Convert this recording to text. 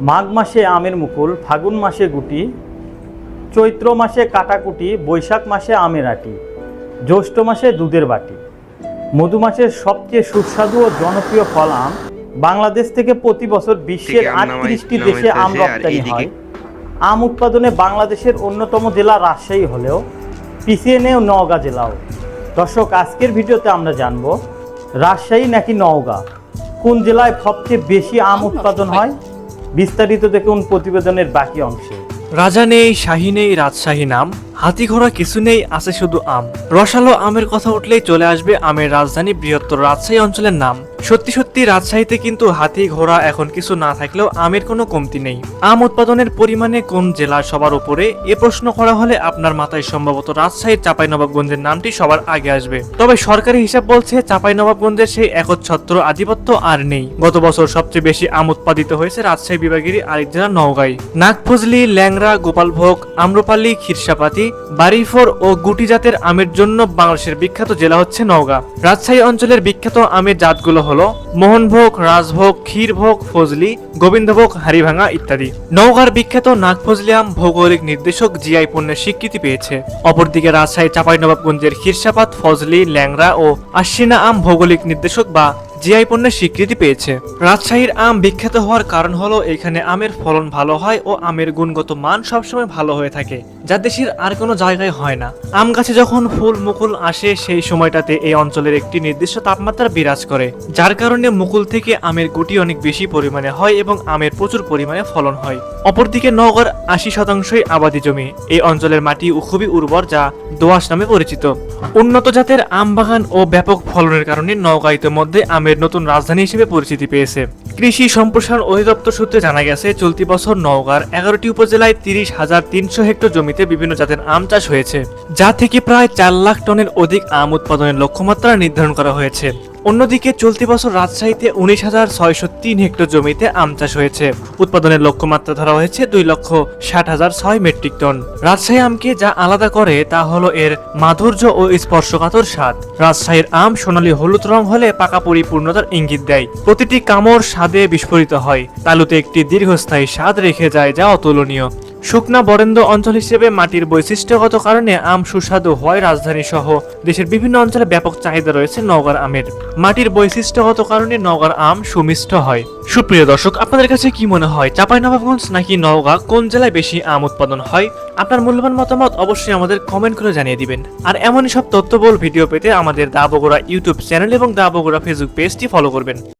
মাঘ মাসে আমের মুকুল, ফাগুন মাসে গুটি, চৈত্র মাসে কাটাকুটি, বৈশাখ মাসে আমের আটি, জ্যৈষ্ঠ মাসে দুধের বাটি। মধু মাসের সবচেয়ে সুস্বাদু ও জনপ্রিয় ফল আম। বাংলাদেশ থেকে প্রতি বছর বিশ্বের 38টি দেশে আম রপ্তানি হয়। আম উৎপাদনে বাংলাদেশের অন্যতম জেলা রাজশাহী হলেও পিছিয়ে নেই নওগাঁ জেলাও। দর্শক, আজকের ভিডিওতে আমরা জানব রাজশাহী নাকি নওগাঁ, কোন জেলায় সবচেয়ে বেশি আম উৎপাদন হয়। বিস্তারিত দেখুন প্রতিবেদনের বাকি অংশে। রাজা নেই, শাহী নেই, রাজশাহী নাম, হাতি ঘোড়া কিছু নেই, আছে শুধু আম। রসালো আমের কথা উঠলেই চলে আসবে আমের রাজধানী বৃহত্তর রাজশাহী অঞ্চলের নাম। সত্যি সত্যি রাজশাহীতে কিন্তু হাতি ঘোড়া এখন কিছু না থাকলেও আমের কোনো কমতি নেই। আম উৎপাদনের পরিমাণে কোন জেলা সবার উপরে, এ প্রশ্ন করা হলে আপনার মাথায় সম্ভবত রাজশাহীর চাঁপাইনবাবগঞ্জের নামটি সবার আগে আসবে। তবে সরকারি হিসাব বলছে চাঁপাইনবাবগঞ্জের সেই একচ্ছত্র আধিপত্য আর নেই। গত বছর সবচেয়ে বেশি আম উৎপাদিত হয়েছে রাজশাহী বিভাগেরই আরেক জেলা নওগাঁয়। নাগফজলি, ল্যাংড়া, গোপালভোগ, আম্রপালি, খিরসাপাতি, বাড়িফোর ও গুটি জাতের আমের জন্য বাংলাদেশের বিখ্যাত জেলা হচ্ছে নওগাঁ। রাজশাহী অঞ্চলের বিখ্যাত আমের জাতগুলো হলো মোহনভোগ, রাজভোগ, ক্ষীরভোগ, ফজলি, গোবিন্দভোগ, হাড়িভাঙা ইত্যাদি। নওগাঁর বিখ্যাত নাগফজলি আম ভৌগোলিক নির্দেশক জিআই পণ্যের স্বীকৃতি পেয়েছে। অপরদিকে রাজশাহী চাঁপাইনবাবগঞ্জের খিরসাপাত, ফজলি, ল্যাংড়া ও আশ্বিনা আম ভৌগোলিক নির্দেশক বা জিআই পণ্যের স্বীকৃতি পেয়েছে। রাজশাহীর আম বিখ্যাত হওয়ার কারণ হলো এখানে আমের ফলন ভালো হয় ও আমের গুণগত মান সবসময় ভালো হয়ে থাকে, যা দেশের আর কোনো জায়গায় হয় না। আম গাছে যখন ফুল মুকুল আসে সেই সময়টাতে এই অঞ্চলের একটি নির্দিষ্ট তাপমাত্রা বিরাজ করে, যার কারণে মুকুল থেকে আমের গুটি অনেক বেশি পরিমাণে হয় এবং আমের প্রচুর পরিমাণে ফলন হয়। অপরদিকে নওগাঁর 80% আবাদি জমি। এই অঞ্চলের মাটি খুবই উর্বর, যা দোআঁশ নামে পরিচিত। উন্নত জাতের আম বাগান ও ব্যাপক ফলনের কারণে নওগাঁ ইতিমধ্যে আমের নতুন রাজধানী হিসেবে পরিচিতি পেয়েছে। কৃষি সম্প্রসারণ অধিদপ্তর সূত্রে জানা গেছে, চলতি বছর নওগাঁর 11টি উপজেলায় 30,300 হেক্টর জমিতে বিভিন্ন জাতের আম চাষ হয়েছে, যা থেকে প্রায় 4 লাখ টনের অধিক আম উৎপাদনের লক্ষ্যমাত্রা নির্ধারণ করা হয়েছে। অন্যদিকে চলতি বছর রাজশাহীতে 19,603 হেক্টর জমিতে আম চাষ হয়েছে। উৎপাদনের লক্ষ্যমাত্রা ধরা হয়েছে 2,60,006 মেট্রিক টন। রাজশাহী আমকে যা আলাদা করে তা হলো এর মাধুর্য ও স্পর্শকাতর স্বাদ। রাজশাহীর আম সোনালী হলুদ রং হলে পাকা পরিপূর্ণতার ইঙ্গিত দেয়। প্রতিটি কামড় স্বাদে বিস্ফোরিত হয়, তালুতে একটি দীর্ঘস্থায়ী স্বাদ রেখে যায় যা অতুলনীয়। শুকনা বরেন্দ্র অঞ্চল হিসেবে মাটির বৈশিষ্ট্যগত কারণে আম সুস্বাদু হয়। রাজধানী সহ দেশের বিভিন্ন অঞ্চলে ব্যাপক চাহিদা রয়েছে নওগাঁর আমের। মাটির বৈশিষ্ট্যগত কারণে নওগাঁর আম সুমিষ্ট হয়। সুপ্রিয় দর্শক, আপনাদের কাছে কি মনে হয় চাঁপাইনবাবগঞ্জ নাকি নওগাঁ, কোন জেলায় বেশি আম উৎপাদন হয়? আপনার মূল্যবান মতামত অবশ্যই আমাদের কমেন্ট করে জানিয়ে দিবেন। আর এমনই সব তথ্যবহুল ভিডিও পেতে আমাদের দা বগুড়া ইউটিউব চ্যানেল এবং দা বগুড়া ফেসবুক পেজটি ফলো করবেন।